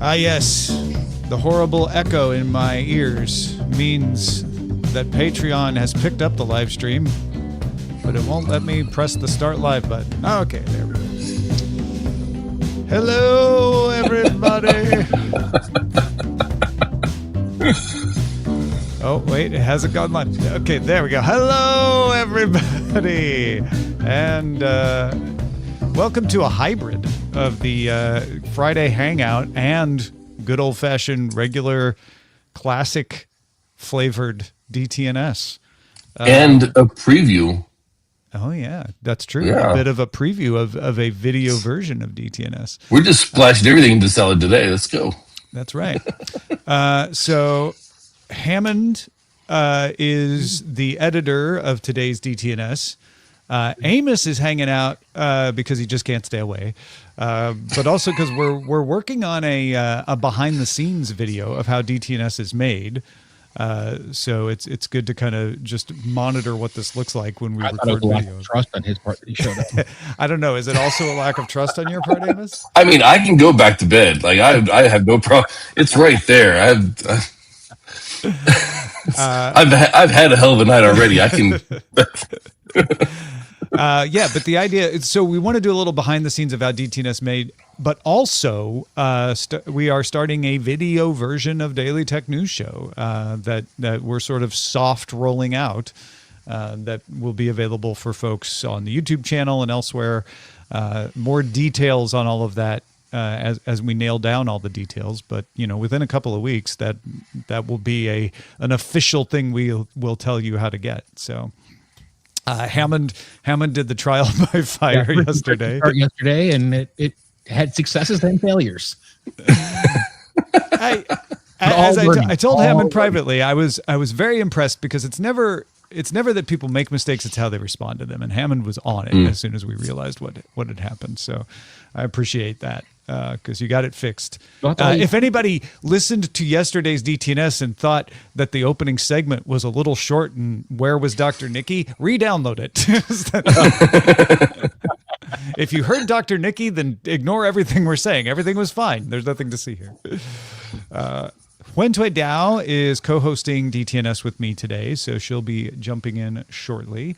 Ah, yes. The horrible echo in my ears means that Patreon has picked up the live stream, but it won't let me press the start live button. Oh, okay, there we go. Hello, everybody. Oh, wait, it hasn't gone live. Okay, there we go. Hello, everybody. And welcome to a hybrid of the Friday Hangout and good old-fashioned, regular, classic flavored DTNS. And a preview. Oh, yeah, that's true. Yeah. A bit of a preview of a video version of DTNS. We're just splashing everything into salad today. Let's go. That's right. So Hammond is the editor of today's DTNS. Amos is hanging out because he just can't stay away, but also because we're working on a behind the scenes video of how DTNS is made. So it's good to kind of just monitor what this looks like when we record video. Lack of trust on his part that he showed up. I don't know. Is it also a lack of trust on your part, Amos? I mean, I can go back to bed. Like I have no problem. It's right there. I've had a hell of a night already. I can. Yeah, but the idea is, so we want to do a little behind the scenes of how DTNS made, but also we are starting a video version of Daily Tech News Show that we're sort of soft rolling out that will be available for folks on the YouTube channel and elsewhere. More details on all of that as we nail down all the details, but within a couple of weeks that will be an official thing we'll tell you how to get. So. Hammond did the trial by fire yesterday. And it had successes and failures. I told Hammond privately, I was very impressed because it's never that people make mistakes, it's how they respond to them. And Hammond was on it as soon as we realized what had happened. So I appreciate that because you got it fixed. If anybody listened to yesterday's DTNS and thought that the opening segment was a little short and where was Dr. Nikki, re-download it. If you heard Dr. Nikki, then ignore everything we're saying. Everything was fine. There's nothing to see here. Huyen Dao is co-hosting DTNS with me today, so she'll be jumping in shortly.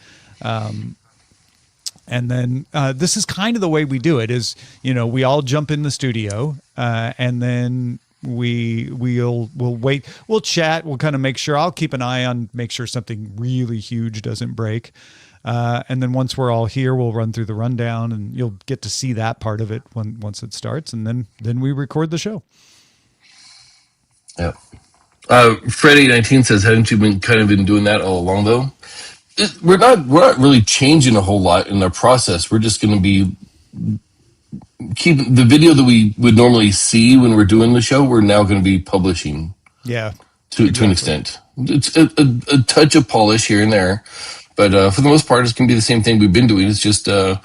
And then this is kind of the way we do it is, we all jump in the studio and then we'll wait. We'll chat. We'll kind of make sure. I'll keep an eye on, make sure something really huge doesn't break. And then once we're all here, we'll run through the rundown and you'll get to see that part of it once it starts. And then we record the show. Yeah. Freddy19 says, hadn't you been doing that all along though? We're not really changing a whole lot in our process. We're just going to be keeping the video that we would normally see when we're doing the show. We're now going to be publishing. Yeah, to an extent. It's a touch of polish here and there, but for the most part, it's going to be the same thing we've been doing. It's just now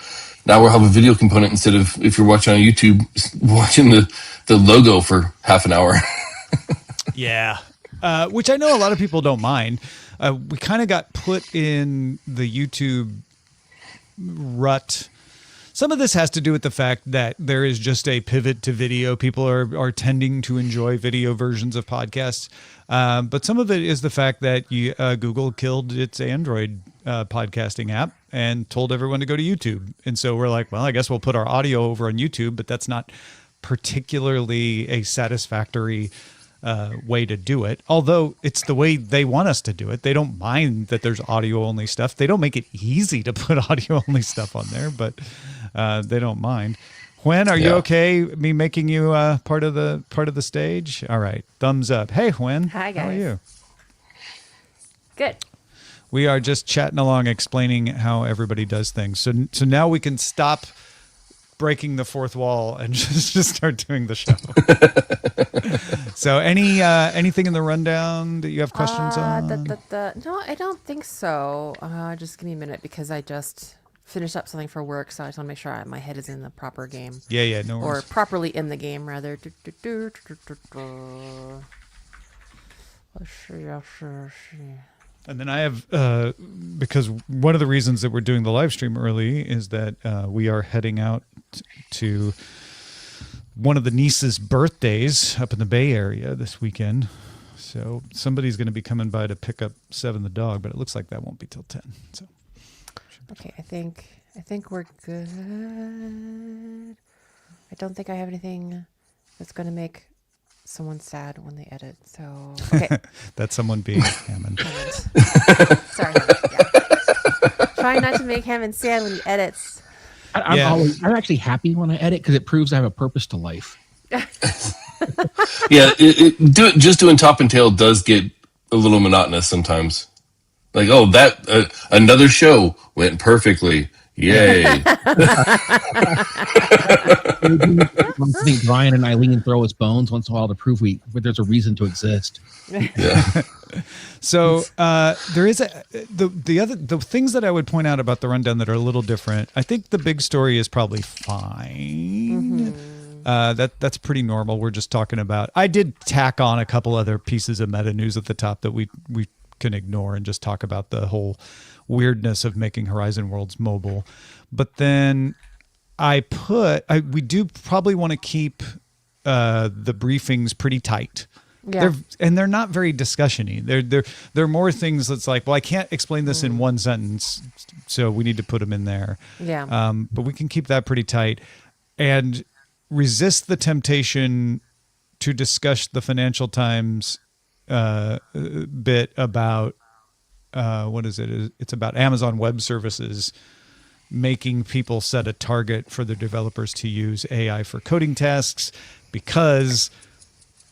we'll have a video component instead of, if you're watching on YouTube, watching the logo for half an hour. Yeah, which I know a lot of people don't mind. We kind of got put in the YouTube rut. Some of this has to do with the fact that there is just a pivot to video. People are tending to enjoy video versions of podcasts. But some of it is the fact that Google killed its Android podcasting app and told everyone to go to YouTube. And so we're like, well, I guess we'll put our audio over on YouTube, but that's not particularly a satisfactory way to do it, although it's the way they want us to do it. They don't mind that there's audio only stuff. They don't make it easy to put audio only stuff on there, but they don't mind. Huyen, are you okay? Me making you part of the stage? All right, thumbs up. Hey, Huyen. Hi, guys. How are you? Good. We are just chatting along, explaining how everybody does things. So now we can stop breaking the fourth wall and just start doing the show. So anything in the rundown that you have questions on? No, I don't think so. Just give me a minute because I just finished up something for work, so I just want to make sure my head is in the proper game. Yeah, no worries. Or properly in the game, rather. Let's see. And then I have, because one of the reasons that we're doing the live stream early is that we are heading out to one of the niece's birthdays up in the Bay Area this weekend. So somebody's going to be coming by to pick up Seven the dog, but it looks like that won't be till 10. So Okay, I think we're good. I don't think I have anything that's going to make someone sad when they edit. So okay. that's someone being Hammond. Sorry, Hammond. Yeah. Try not to make Hammond sad when he edits. I'm actually happy when I edit because it proves I have a purpose to life. Yeah, just doing top and tail does get a little monotonous sometimes. Like, oh, that another show went perfectly. Yay! I think Brian and Eileen throw us bones once in a while to prove there's a reason to exist. Yeah. So there is the things that I would point out about the rundown that are a little different. I think the big story is probably fine. That's pretty normal. We're just talking about. I did tack on a couple other pieces of meta news at the top that we can ignore and just talk about the whole weirdness of making Horizon Worlds mobile. But then we do probably want to keep the briefings pretty tight. Yeah. They're not very discussion-y. They're more things that's like, well, I can't explain this in one sentence, so we need to put them in there. Yeah. But we can keep that pretty tight and resist the temptation to discuss the Financial Times bit about what is it? It's about Amazon Web Services making people set a target for their developers to use AI for coding tasks, because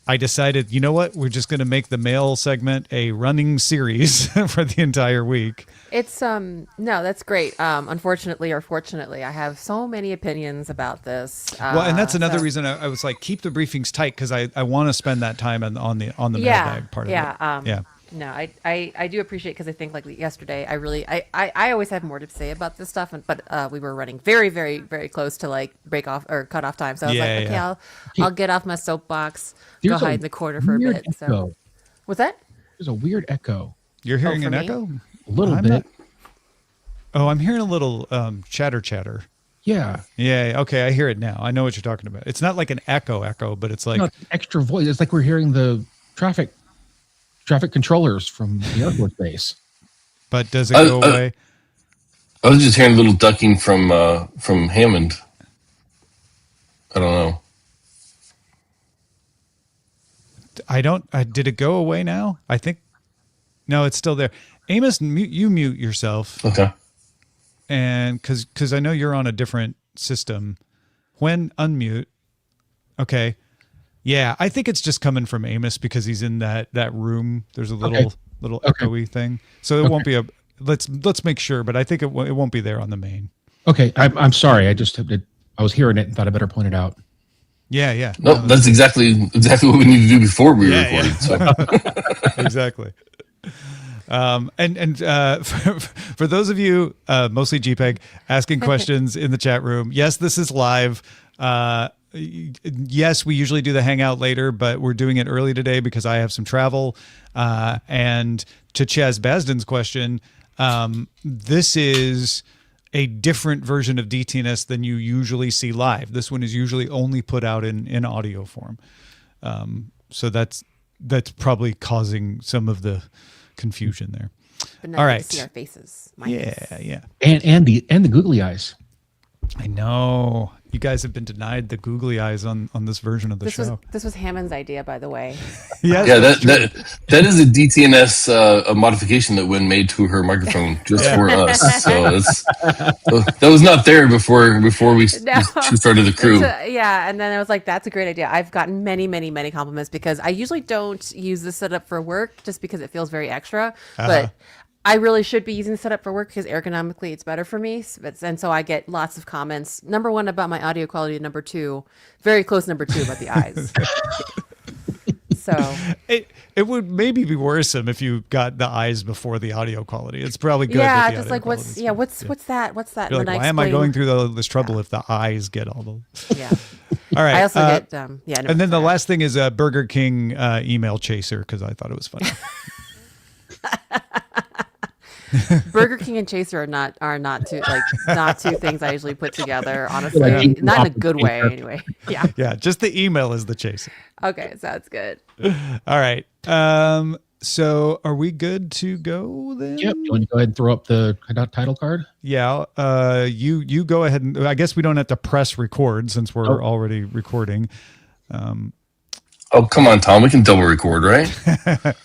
I decided, you know what? We're just going to make the mail segment a running series for the entire week. It's no, that's great. Unfortunately or fortunately, I have so many opinions about this. Well, and that's another reason I was like, keep the briefings tight, because I want to spend that time on the mailbag part of it. No, I do appreciate, because I think like yesterday, I always have more to say about this stuff, but we were running very, very, very close to like break off or cut off time. So I was like, okay, I'll get off my soapbox, go hide in the corner for a bit. Echo. So what's that? There's a weird echo. You're hearing an me? echo? A little bit. I'm hearing a little chatter. Yeah. Yeah. Okay. I hear it now. I know what you're talking about. It's not like an echo, but it's like It's extra voice. It's like we're hearing the traffic controllers from the Air Force Base. But does it go away? I was just hearing a little ducking from Hammond. I don't know. Did it go away now? I think. No, it's still there. Amos, you mute yourself. Okay. And because I know you're on a different system. When unmute. Okay. Yeah, I think it's just coming from Amos because he's in that room. There's a little echoey thing. So it won't be let's make sure, but I think it won't be there on the main. Okay, I'm sorry. I was hearing it and thought I better point it out. Yeah. No, that's exactly what we need to do before we recorded. So. Exactly. For those of you, mostly JPEG, asking questions in the chat room, yes, this is live. Yes, we usually do the Hangout later, but we're doing it early today because I have some travel. And to Chaz Basden's question, this is a different version of DTNS than you usually see live. This one is usually only put out in audio form. So that's probably causing some of the confusion there. But now all you right. see our faces. Yeah. And the googly eyes. I know. You guys have been denied the googly eyes on this version of the show. This was Hammond's idea, by the way. Yes, Yeah, that is a DTNS a modification that Wynn made to her microphone just for us. So that was not there before she started the crew. And then I was like, that's a great idea. I've gotten many, many, many compliments because I usually don't use this setup for work just because it feels very extra. But I really should be using the setup for work because ergonomically it's better for me. And so I get lots of comments. Number one, about my audio quality. Number two, very close number two, about the eyes. So it would maybe be worrisome if you got the eyes before the audio quality. It's probably good. Yeah, that the just audio like what's that? What's that? You're like, why am I going through all this trouble if the eyes get all the? Yeah. All right. I also get and then the last thing is a Burger King email chaser because I thought it was funny. Burger King and Chaser are not two things I usually put together. Honestly, Like, not in a good way. Anyway, yeah. Yeah, just the email is the chaser. Okay, sounds good. All right. So are we good to go then? Yep. You want to go ahead and throw up the title card? Yeah. You go ahead and I guess we don't have to press record since we're already recording. Oh, come on, Tom. We can double record, right?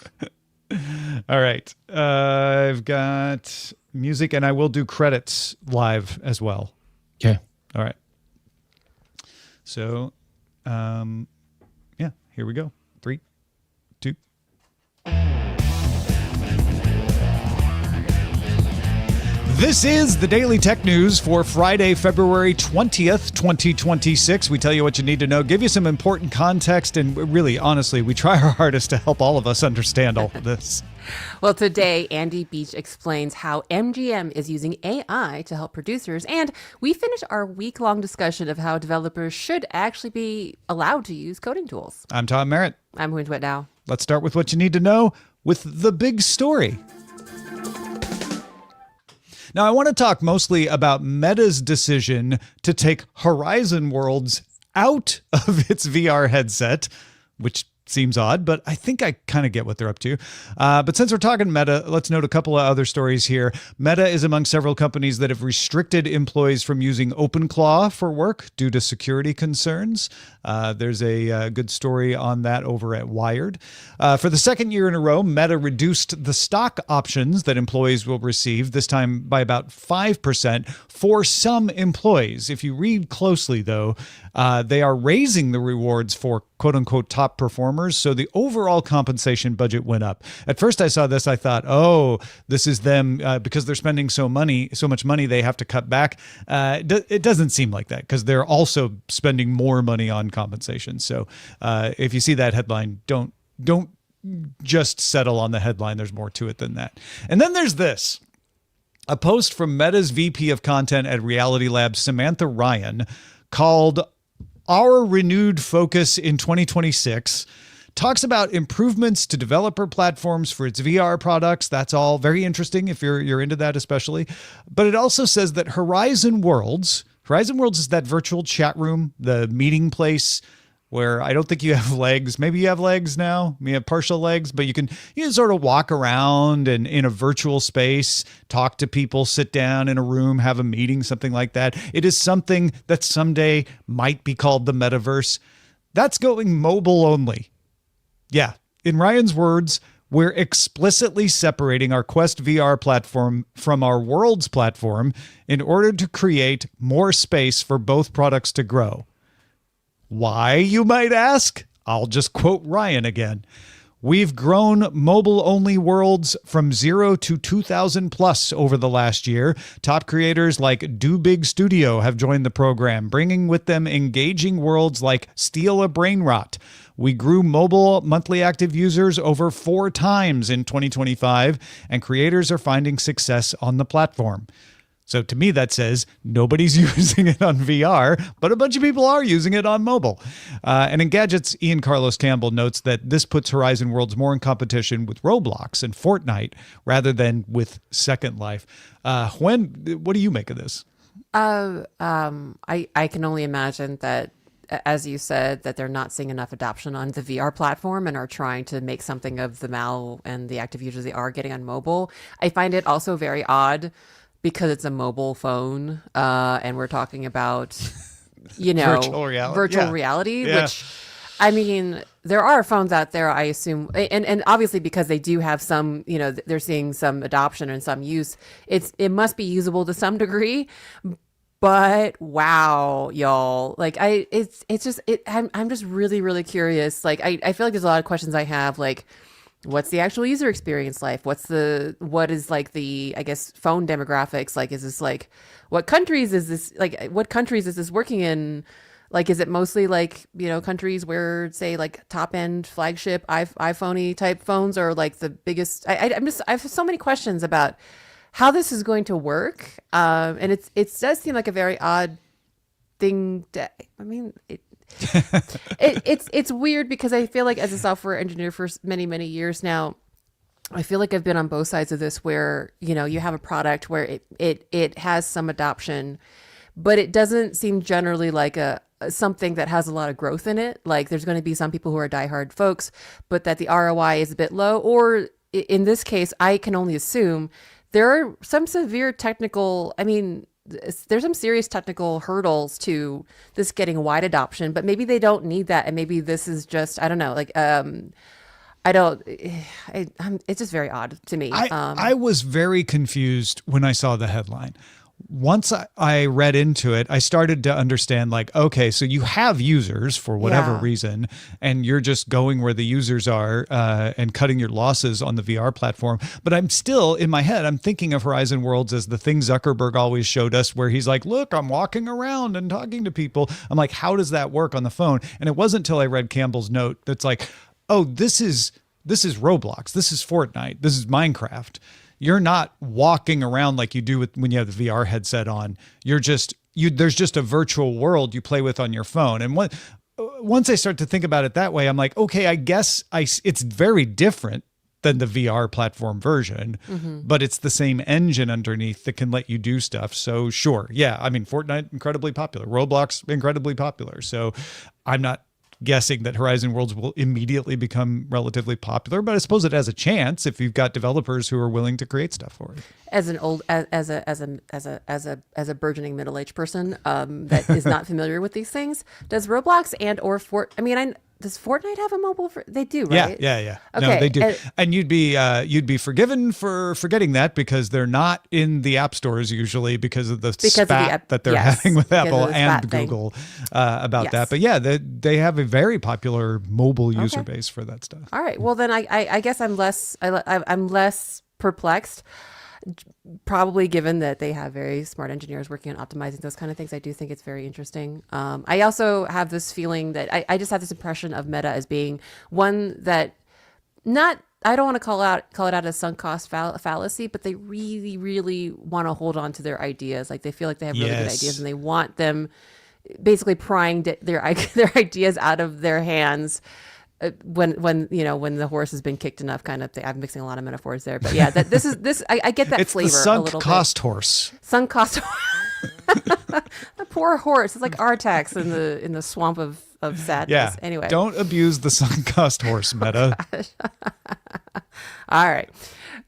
All right. I've got music and I will do credits live as well. Okay. All right. So, yeah, here we go. 3, 2. This is the Daily Tech News for Friday, February 20th, 2026. We tell you what you need to know, give you some important context, and really, honestly, we try our hardest to help all of us understand all of this. Well, today, Andy Beach explains how MGM is using AI to help producers, and we finish our week-long discussion of how developers should actually be allowed to use coding tools. I'm Tom Merritt. I'm Huyen now. Let's start with what you need to know with the big story. Now, I want to talk mostly about Meta's decision to take Horizon Worlds out of its VR headset, which seems odd, but I think I kind of get what they're up to. But since we're talking Meta, let's note a couple of other stories here. Meta is among several companies that have restricted employees from using OpenClaw for work due to security concerns. There's a good story on that over at Wired. For the second year in a row, Meta reduced the stock options that employees will receive, this time by about 5% for some employees. If you read closely, though, they are raising the rewards for quote-unquote top performers, so the overall compensation budget went up. At first I saw this, I thought, oh, this is them because they're spending so much money, they have to cut back. It doesn't seem like that because they're also spending more money on compensation. So if you see that headline, don't just settle on the headline. There's more to it than that. And then there's this. A post from Meta's VP of Content at Reality Labs, Samantha Ryan, called Our Renewed Focus in 2026, talks about improvements to developer platforms for its VR products. That's all very interesting if you're into that especially. But it also says that Horizon Worlds is that virtual chat room, the meeting place where I don't think you have legs. Maybe you have legs now. You have partial legs, but you can sort of walk around and in a virtual space, talk to people, sit down in a room, have a meeting, something like that. It is something that someday might be called the metaverse. That's going mobile only. Yeah, in Ryan's words, we're explicitly separating our Quest VR platform from our Worlds platform in order to create more space for both products to grow. Why, you might ask? I'll just quote Ryan again. We've grown mobile-only worlds from 0 to 2,000 plus over the last year. Top creators like Do Big Studio have joined the program, bringing with them engaging worlds like Steal a Brain Rot. We grew mobile monthly active users over 4 times in 2025, and creators are finding success on the platform. So to me, that says nobody's using it on VR, but a bunch of people are using it on mobile. And in Gadget's Ian Carlos Campbell notes that this puts Horizon Worlds more in competition with Roblox and Fortnite rather than with Second Life. What do you make of this? I can only imagine that, as you said, that they're not seeing enough adoption on the VR platform and are trying to make something of the MAL and the active users they are getting on mobile. I find it also very odd because it's a mobile phone, and we're talking about, virtual reality, yeah. Which, I mean, there are phones out there, I assume, and obviously because they do have some, they're seeing some adoption and some use, it must be usable to some degree. But wow, y'all, like I'm just really, really curious. Like I feel like there's a lot of questions I have, like, what's the actual user experience like? What is like the, I guess, phone demographics? Like, is this like, what countries is this working in? Like, is it mostly like, countries where, say, like top end flagship iPhone-y type phones are like the biggest? I have so many questions about how this is going to work. And it does seem like a very odd thing it's weird because I feel like as a software engineer for many, many years now, I feel like I've been on both sides of this where, you have a product where it has some adoption, but it doesn't seem generally like something that has a lot of growth in it. Like there's going to be some people who are diehard folks, but that the ROI is a bit low. Or in this case, I can only assume there are some severe technical, there's some serious technical hurdles to this getting wide adoption, but maybe they don't need that. And maybe this is just, I don't know, like, it's just very odd to me. I was very confused when I saw the headline. Once I read into it, I started to understand, like, okay, so you have users for whatever reason, and you're just going where the users are and cutting your losses on the VR platform. But I'm still, in my head, I'm thinking of Horizon Worlds as the thing Zuckerberg always showed us, where he's like, look, I'm walking around and talking to people. I'm like, how does that work on the phone? And it wasn't until I read Campbell's note that's like, oh, this is Roblox. This is Fortnite. This is Minecraft. You're not walking around like you do when you have the VR headset on. There's just a virtual world you play with on your phone. And once I start to think about it that way, I'm like, okay, I guess it's very different than the VR platform version, but it's the same engine underneath that can let you do stuff. So sure. Yeah. Fortnite, incredibly popular. Roblox, incredibly popular. So I'm not guessing that Horizon Worlds will immediately become relatively popular, but I suppose it has a chance if you've got developers who are willing to create stuff for it. As a burgeoning middle-aged person that is not familiar with these things, does Roblox does Fortnite have a mobile? They do, right? Yeah. Okay. No, they do. And you'd be forgiven for forgetting that because they're not in the app stores usually because of the spat that they're having with Apple and Google about that. But yeah, they have a very popular mobile user base for that stuff. All right. Well, then I guess I'm less perplexed. Probably given that they have very smart engineers working on optimizing those kind of things. I do think it's very interesting. I also have this feeling that I just have this impression of Meta as being one that I don't want to call it out as sunk cost fallacy, but they really, really want to hold on to their ideas. Like they feel like they have really good ideas and they want them basically prying their ideas out of their hands. When the horse has been kicked enough, kind of thing. I'm mixing a lot of metaphors there, but yeah, I get that it's flavor. It's the sunk a little cost bit. Horse. Sunk cost. The poor horse. It's like Artax in the swamp of sadness. Yeah. Anyway, don't abuse the sunk cost horse, Meta. All right.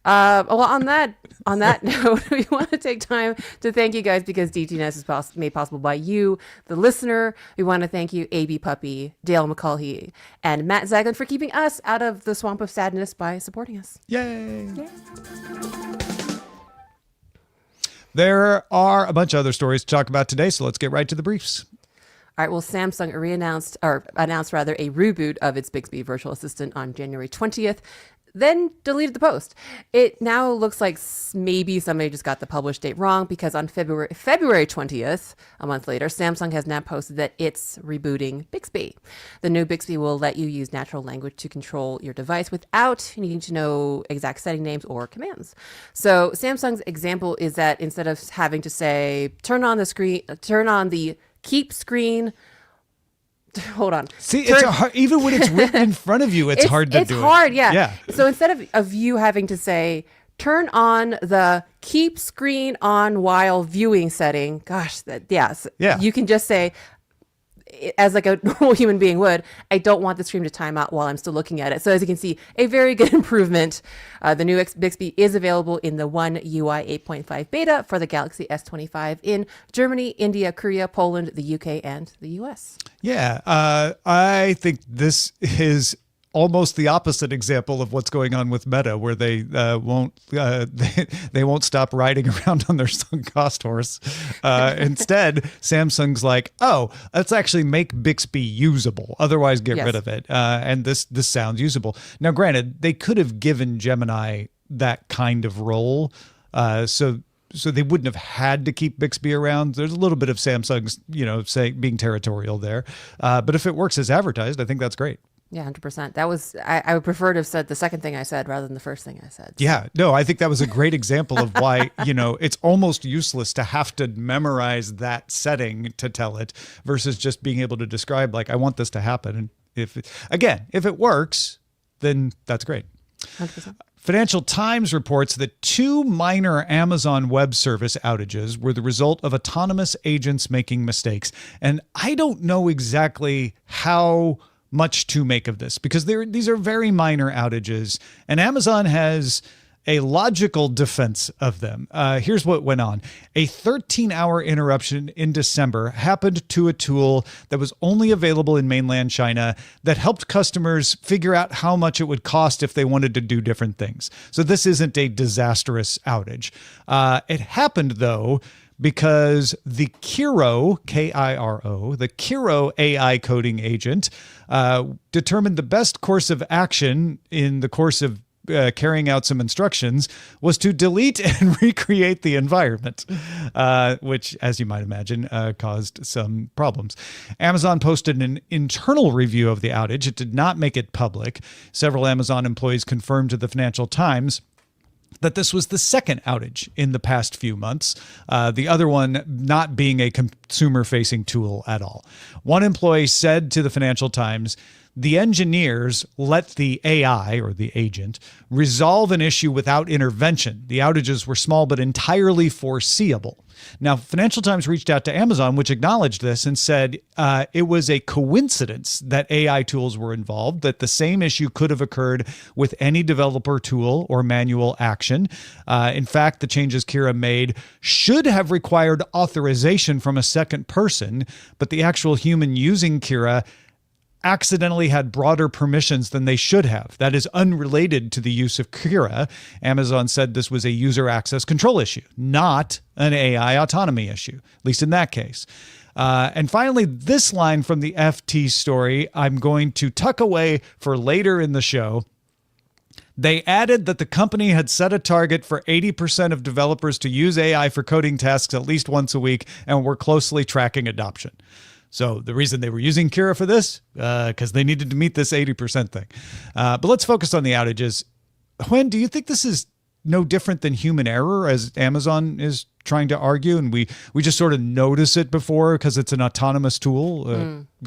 Well, on that note, we want to take time to thank you guys because DTNS is made possible by you, the listener. We want to thank you, AB Puppy, Dale McCulhey, and Matt Zaglin for keeping us out of the swamp of sadness by supporting us. Yay! There are a bunch of other stories to talk about today, so let's get right to the briefs. All right. Well, Samsung announced a reboot of its Bixby virtual assistant on January 20th. Then deleted the post. It now looks like maybe somebody just got the published date wrong because on February 20th, a month later, Samsung has now posted that it's rebooting Bixby. The new Bixby will let you use natural language to control your device without needing to know exact setting names or commands. So Samsung's example is that instead of having to say, turn on the keep screen. Hold on. See, it's even when it's written in front of you, it's hard to do it. It's hard, yeah. So instead of you having to say, turn on the keep screen on while viewing setting, you can just say, as like a normal human being would, I don't want the screen to time out while I'm still looking at it. So as you can see, a very good improvement. The new Bixby is available in the One UI 8.5 beta for the Galaxy S25 in Germany, India, Korea, Poland, the UK, and the US. Yeah, I think this is almost the opposite example of what's going on with Meta, where they won't stop riding around on their sunk cost horse. Instead, Samsung's like, oh, let's actually make Bixby usable. Otherwise, get rid of it. And this sounds usable. Now, granted, they could have given Gemini that kind of role, so they wouldn't have had to keep Bixby around. There's a little bit of Samsung's, being territorial there. But if it works as advertised, I think that's great. Yeah, 100%. That was, I would prefer to have said the second thing I said rather than the first thing I said. So. Yeah, no, I think that was a great example of why, it's almost useless to have to memorize that setting to tell it versus just being able to describe, like, I want this to happen. And if it works, then that's great. 100%. Financial Times reports that 2 minor Amazon Web Service outages were the result of autonomous agents making mistakes. And I don't know exactly how much to make of this because these are very minor outages, and Amazon has a logical defense of them. Here's what went on. A 13-hour interruption in December happened to a tool that was only available in mainland China that helped customers figure out how much it would cost if they wanted to do different things. So this isn't a disastrous outage. It happened, though, because the Kiro, K-I-R-O, the Kiro AI coding agent determined the best course of action in the course of carrying out some instructions was to delete and recreate the environment, which, as you might imagine, caused some problems. Amazon posted an internal review of the outage. It did not make it public. Several Amazon employees confirmed to the Financial Times that this was the second outage in the past few months, the other one not being a consumer-facing tool at all. One employee said to the Financial Times, "The engineers let the AI, or the agent, resolve an issue without intervention. The outages were small but entirely foreseeable." Now, Financial Times reached out to Amazon, which acknowledged this and said it was a coincidence that AI tools were involved, that the same issue could have occurred with any developer tool or manual action. In fact, the changes Kira made should have required authorization from a second person, but the actual human using Kira accidentally had broader permissions than they should have. That is unrelated to the use of Kira. Amazon said this was a user access control issue, not an AI autonomy issue, at least in that case. And finally, this line from the FT story, I'm going to tuck away for later in the show. They added that the company had set a target for 80% of developers to use AI for coding tasks at least once a week, and were closely tracking adoption. So the reason they were using Kira for this, because they needed to meet this 80% thing. But let's focus on the outages. Huyen, do you think this is no different than human error, as Amazon is trying to argue, and we just sort of notice it before because it's an autonomous tool?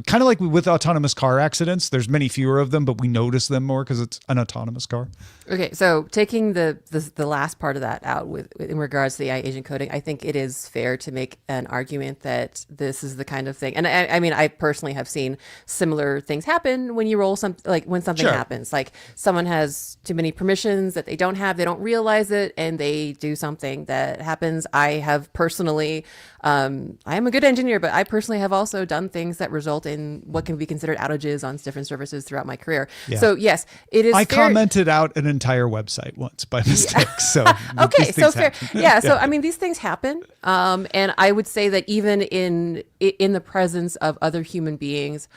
Kind of like with autonomous car accidents. There's many fewer of them, but we notice them more because it's an autonomous car. Okay, so taking the last part of that out in regards to the AI agent coding, I think it is fair to make an argument that this is the kind of thing. And I mean, I personally have seen similar things happen when you roll when something Sure. happens. Like someone has too many permissions that they don't have, they don't realize it, and they do something that happens. I have personally, I am a good engineer, but I personally have also done things that result in what can be considered outages on different services throughout my career. Yeah. So yes, it is. I fair. commented out an entire website once by mistake. So Okay, these so things fair. happen. Yeah, so I mean, these things happen, and I would say that even in the presence of other human beings,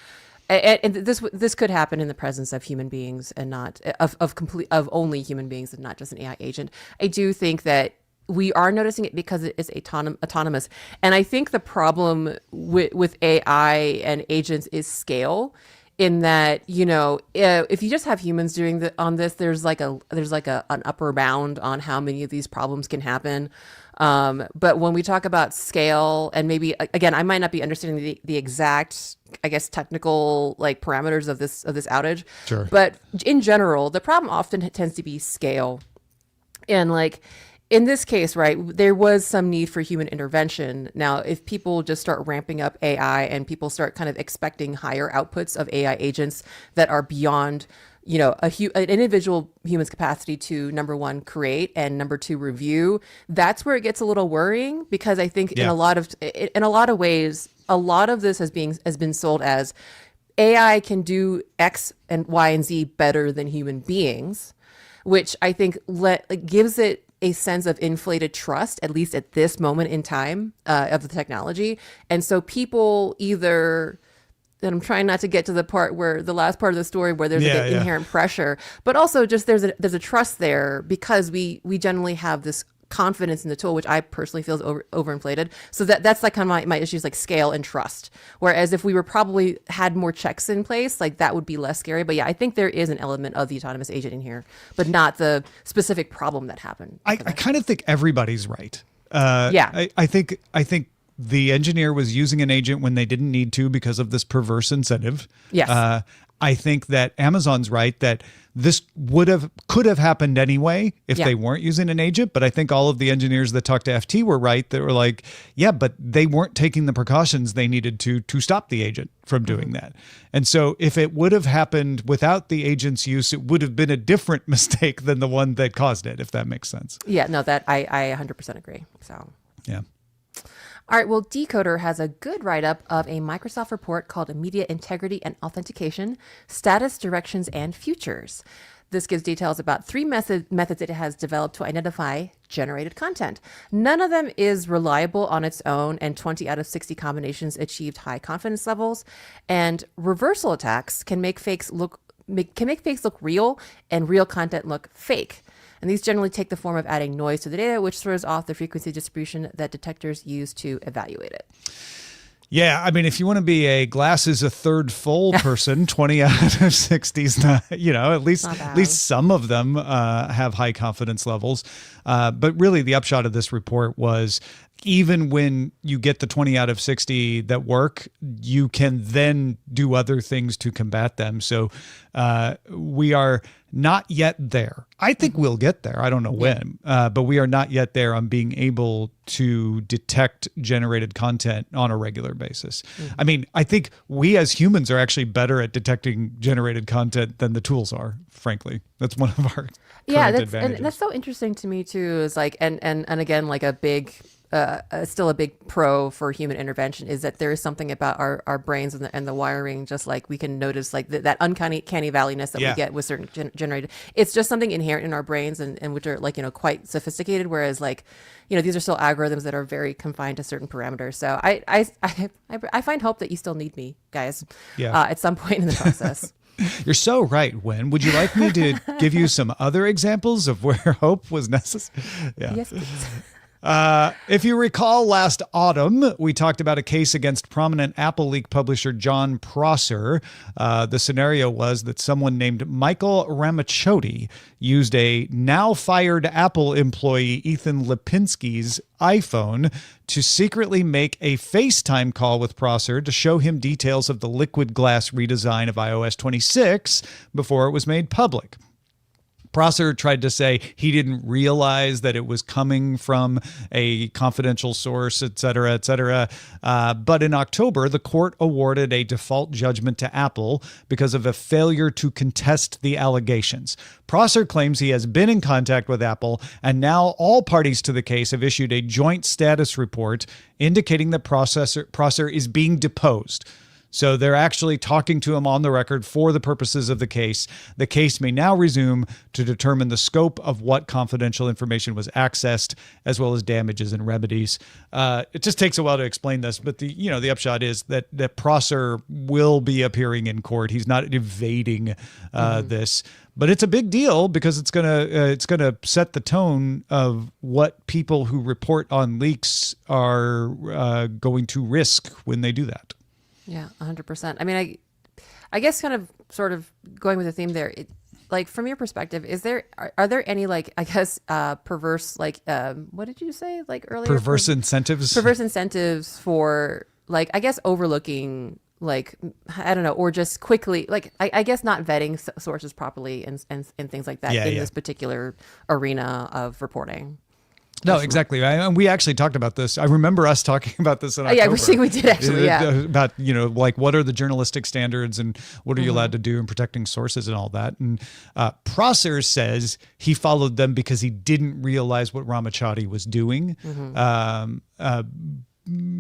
and this could happen in the presence of human beings and not of only human beings and not just an AI agent. I do think that we are noticing it because it is autonomous, and I think the problem with AI and agents is scale. In that, if you just have humans doing this, there's like an upper bound on how many of these problems can happen. But when we talk about scale, and maybe again, I might not be understanding the exact, I guess, technical parameters of this outage. Sure. But in general, the problem often tends to be scale, and in this case, right, there was some need for human intervention. Now, if people just start ramping up AI and people start kind of expecting higher outputs of AI agents that are beyond, an individual human's capacity to, number one, create, and number two, review, that's where it gets a little worrying, because I think in a lot of ways, a lot of this has been sold as AI can do X and Y and Z better than human beings, which I think gives it a sense of inflated trust, at least at this moment in time of the technology. And so people either, and I'm trying not to get to the last part of the story where there's inherent pressure, but also just there's a trust there because we generally have this confidence in the tool, which I personally feel is overinflated. So that's kind of my issues, like scale and trust. Whereas if we were probably had more checks in place, that would be less scary. But yeah, I think there is an element of the autonomous agent in here, but not the specific problem that happened. I kind of think everybody's right. Yeah. I think the engineer was using an agent when they didn't need to because of this perverse incentive. Yes. I think that Amazon's right that this could have happened anyway if they weren't using an agent. But I think all of the engineers that talked to FT were right. That were like, yeah, but they weren't taking the precautions they needed to stop the agent from doing that. And so if it would have happened without the agent's use, it would have been a different mistake than the one that caused it, if that makes sense. Yeah, no, that I 100% agree. So yeah. All right, well, Decoder has a good write-up of a Microsoft report called Media Integrity and Authentication, Status, Directions, and Futures. This gives details about 3 methods it has developed to identify generated content. None of them is reliable on its own, and 20 out of 60 combinations achieved high confidence levels. And reversal attacks can make fakes look real and real content look fake. And these generally take the form of adding noise to the data, which throws off the frequency distribution that detectors use to evaluate it. Yeah, I mean, if you want to be a glass is a third full person, 20 out of 60 is not, at least some of them have high confidence levels. But really, the upshot of this report was even when you get the 20 out of 60 that work, you can then do other things to combat them. So we are not yet there. I think we'll get there. I don't know when, but we are not yet there on being able to detect generated content on a regular basis. I mean, I think we as humans are actually better at detecting generated content than the tools are, frankly. That's one of our advantages. And that's so interesting to me too, is like, and again, like a big, still a big pro for human intervention is that there is something about our brains and the wiring, just like we can notice like that uncanny valleyness that we get with certain generated. It's just something inherent in our brains and which are like, quite sophisticated. Whereas like, these are still algorithms that are very confined to certain parameters. So I find hope that you still need me, guys, at some point in the process. You're so right, Wen. Would you like me to give you some other examples of where hope was necessary? Yeah. Yes, please. If you recall last autumn, we talked about a case against prominent Apple leak publisher John Prosser. The scenario was that someone named Michael Ramachody used a now fired Apple employee Ethan Lipinski's iPhone to secretly make a FaceTime call with Prosser to show him details of the liquid glass redesign of iOS 26 before it was made public. Prosser tried to say he didn't realize that it was coming from a confidential source, et cetera, et cetera. But in October, the court awarded a default judgment to Apple because of a failure to contest the allegations. Prosser claims he has been in contact with Apple, and now all parties to the case have issued a joint status report indicating that Prosser is being deposed. So they're actually talking to him on the record for the purposes of the case. The case may now resume to determine the scope of what confidential information was accessed, as well as damages and remedies. It just takes a while to explain this, but the upshot is that Prosser will be appearing in court. He's not evading this, but it's a big deal because it's gonna set the tone of what people who report on leaks are going to risk when they do that. Yeah, 100%. I mean, I guess kind of sort of going with the theme there, like from your perspective, are there any like, I guess, perverse, like, what did you say like earlier? Perverse incentives for like, I guess, overlooking, like, I don't know, or just quickly, like, I guess not vetting sources properly and things like that in this particular arena of reporting. No, exactly. And we actually talked about this. I remember us talking about this in October. Yeah, I think we did actually, About, like what are the journalistic standards and what are you allowed to do in protecting sources and all that. And Prosser says he followed them because he didn't realize what Ramachody was doing.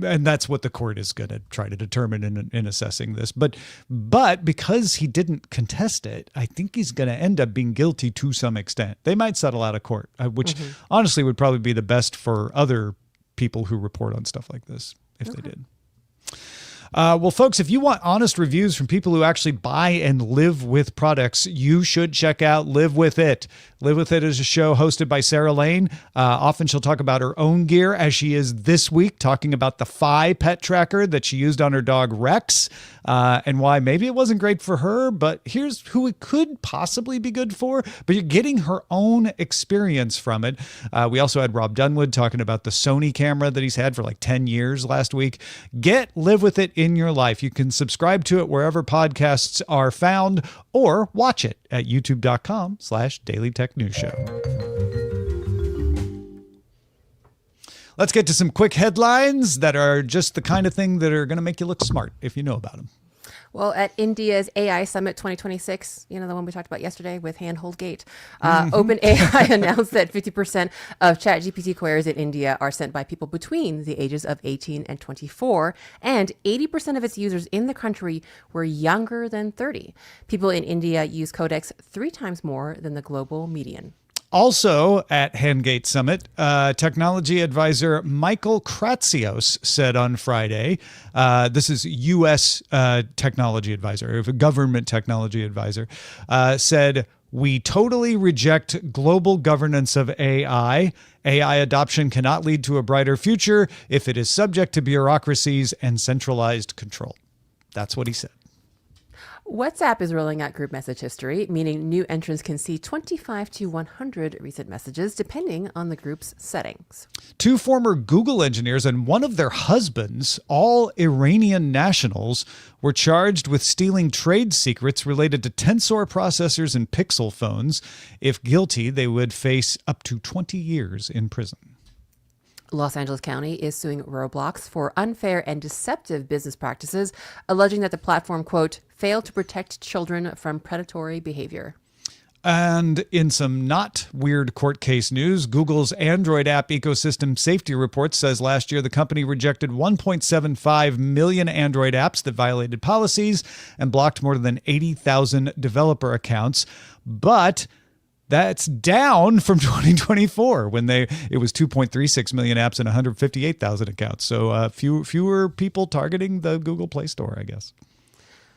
And that's what the court is going to try to determine in assessing this. But because he didn't contest it, I think he's going to end up being guilty to some extent. They might settle out of court, which honestly would probably be the best for other people who report on stuff like this if they did. Well, folks, if you want honest reviews from people who actually buy and live with products, you should check out Live With It. Live With It is a show hosted by Sarah Lane. Often she'll talk about her own gear, as she is this week, talking about the Fi pet tracker that she used on her dog Rex, and why maybe it wasn't great for her, but here's who it could possibly be good for. But you're getting her own experience from it. We also had Rob Dunwood talking about the Sony camera that he's had for like 10 years last week. Get Live With It in your life. You can subscribe to it wherever podcasts are found or watch it at youtube.com/Daily Tech News Show. Let's get to some quick headlines that are just the kind of thing that are going to make you look smart if you know about them. Well, at India's AI Summit 2026, the one we talked about yesterday with Handhold Gate, OpenAI announced that 50% of ChatGPT queries in India are sent by people between the ages of 18 and 24, and 80% of its users in the country were younger than 30. People in India use Codex 3 times more than the global median. Also at Handgate Summit, technology advisor Michael Kratsios said on Friday, this is U.S. technology advisor, government technology advisor, said, "We totally reject global governance of AI. AI adoption cannot lead to a brighter future if it is subject to bureaucracies and centralized control." That's what he said. WhatsApp is rolling out group message history, meaning new entrants can see 25 to 100 recent messages, depending on the group's settings. 2 former Google engineers and one of their husbands, all Iranian nationals, were charged with stealing trade secrets related to Tensor processors and Pixel phones. If guilty, they would face up to 20 years in prison. Los Angeles County is suing Roblox for unfair and deceptive business practices, alleging that the platform, quote, failed to protect children from predatory behavior. And in some not weird court case news, Google's Android app ecosystem safety report says last year the company rejected 1.75 million Android apps that violated policies and blocked more than 80,000 developer accounts. But that's down from 2024 when it was 2.36 million apps and 158,000 accounts. So fewer people targeting the Google Play Store, I guess.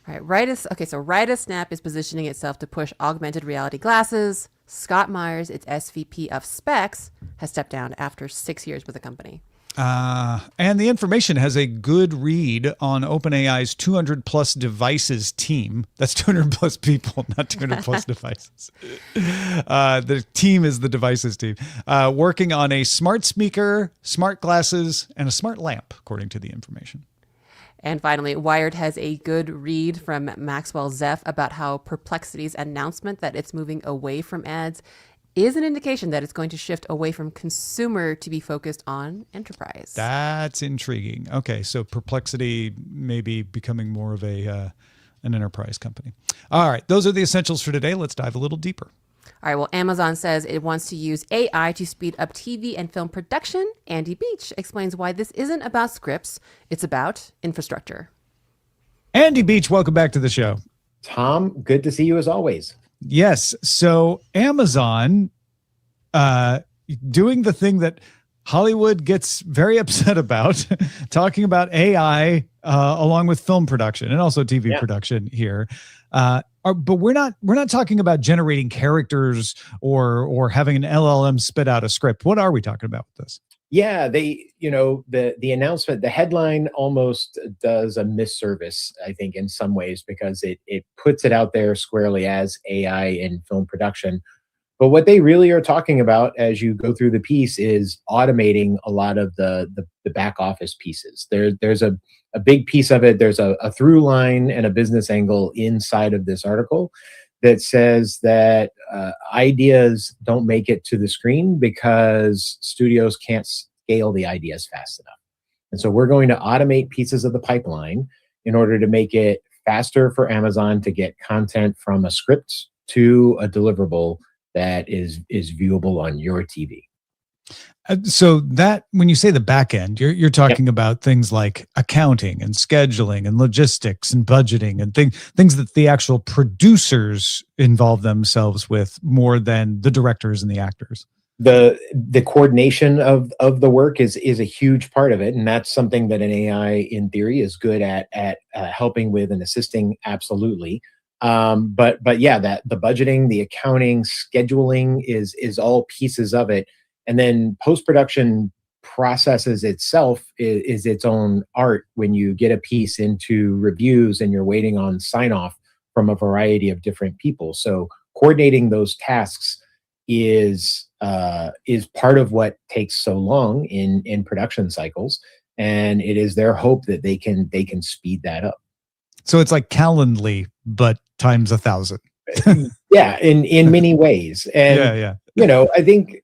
All right, Snap is positioning itself to push augmented reality glasses. Scott Myers, its SVP of specs, has stepped down after 6 years with the company. And the information has a good read on OpenAI's 200 plus devices team. That's 200 plus people, not 200 plus devices. The team is the devices team, working on a smart speaker, smart glasses, and a smart lamp, according to the information. And finally, Wired has a good read from Maxwell Zeff about how Perplexity's announcement that it's moving away from ads is an indication that it's going to shift away from consumer to be focused on enterprise. That's intriguing. Okay, so Perplexity may be becoming more of an enterprise company. All right, those are the essentials for today. Let's dive a little deeper. All right, well, Amazon says it wants to use AI to speed up TV and film production. Andy Beach explains why this isn't about scripts, it's about infrastructure. Andy Beach, welcome back to the show. Tom, good to see you as always. Yes. So Amazon doing the thing that Hollywood gets very upset about, talking about AI along with film production and also TV production here. But we're not talking about generating characters or having an LLM spit out a script. What are we talking about with this? Yeah, the announcement, the headline almost does a misservice, I think, in some ways, because it puts it out there squarely as AI in film production. But what they really are talking about as you go through the piece is automating a lot of the back office pieces. There's a big piece of it. There's a through line and a business angle inside of this article that says that ideas don't make it to the screen because studios can't scale the ideas fast enough. And so we're going to automate pieces of the pipeline in order to make it faster for Amazon to get content from a script to a deliverable that is viewable on your TV. So that when you say the back end, you're talking about things like accounting and scheduling and logistics and budgeting and things that the actual producers involve themselves with more than the directors and the actors. The coordination of the work is a huge part of it, and that's something that an AI in theory is good at helping with and assisting. Absolutely. But yeah, that the budgeting, the accounting, scheduling is all pieces of it. And then post-production processes itself is its own art when you get a piece into reviews and you're waiting on sign-off from a variety of different people. So coordinating those tasks is part of what takes so long in production cycles. and it is their hope that they can speed that up. So it's like Calendly, but times 1,000. Yeah, in many ways. And yeah. I think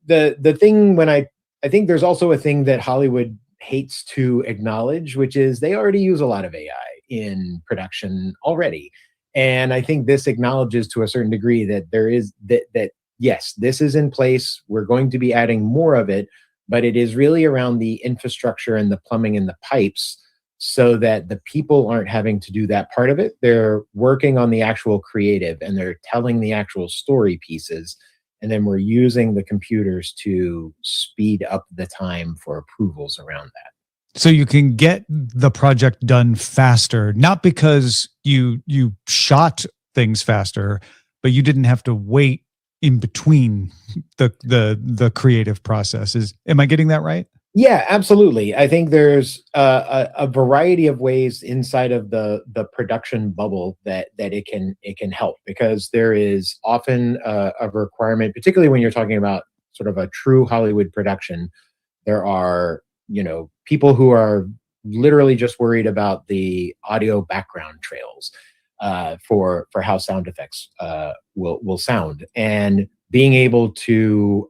the thing when I think there's also a thing that Hollywood hates to acknowledge, which is they already use a lot of AI in production already. And I think this acknowledges to a certain degree that there is that yes, this is in place. We're going to be adding more of it, but it is really around the infrastructure and the plumbing and the pipes, so that the people aren't having to do that part of it. They're working on the actual creative and they're telling the actual story pieces. And then we're using the computers to speed up the time for approvals around that. So you can get the project done faster, not because you shot things faster, but you didn't have to wait in between the creative processes. Am I getting that right? Yeah, absolutely. I think there's a variety of ways inside of the production bubble that it can help, because there is often a requirement, particularly when you're talking about sort of a true Hollywood production. There are people who are literally just worried about the audio background trails for how sound effects will sound, and being able to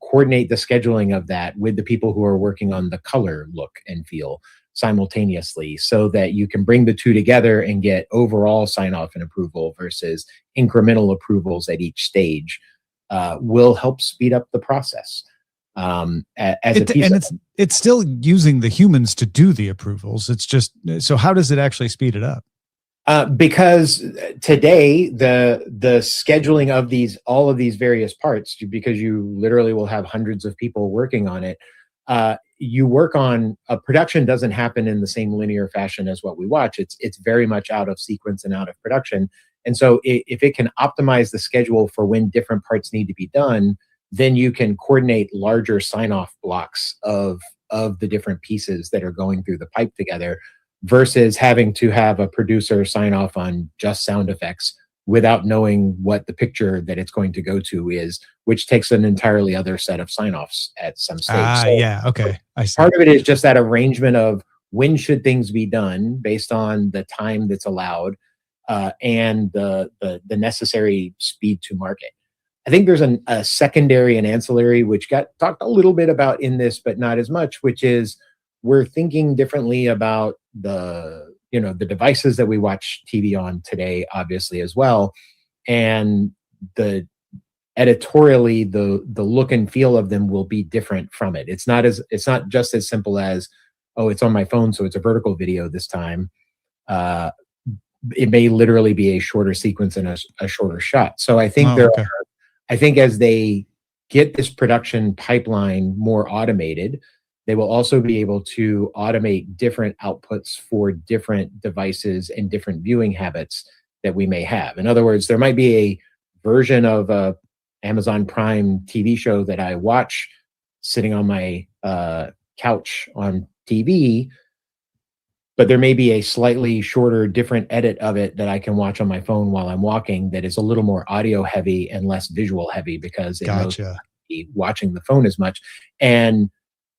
coordinate the scheduling of that with the people who are working on the color, look, and feel simultaneously, so that you can bring the two together and get overall sign-off and approval versus incremental approvals at each stage, will help speed up the process. It's still using the humans to do the approvals. It's just, so how does it actually speed it up? Because today the scheduling of all of these various parts, because you literally will have hundreds of people working on it. You work on a production doesn't happen in the same linear fashion as what we watch. It's very much out of sequence and out of production. And so if it can optimize the schedule for when different parts need to be done, then you can coordinate larger sign-off blocks of the different pieces that are going through the pipe together, versus having to have a producer sign off on just sound effects without knowing what the picture that it's going to go to is, which takes an entirely other set of sign-offs at some stage. Yeah, okay. I see. Part of it is just that arrangement of when should things be done based on the time that's allowed, and the necessary speed to market. I think there's a secondary and ancillary, which got talked a little bit about in this, but not as much, which is we're thinking differently about the devices that we watch TV on today, obviously, as well. And the editorially, the look and feel of them will be different from it. It's not just as simple as, oh, it's on my phone, so it's a vertical video this time. It may literally be a shorter sequence and a shorter shot. So I think I think as they get this production pipeline more automated, they will also be able to automate different outputs for different devices and different viewing habits that we may have. In other words, there might be a version of a Amazon Prime TV show that I watch sitting on my couch on TV, but there may be a slightly shorter, different edit of it that I can watch on my phone while I'm walking that is a little more audio heavy and less visual heavy, because it knows I'm not be watching the phone as much. And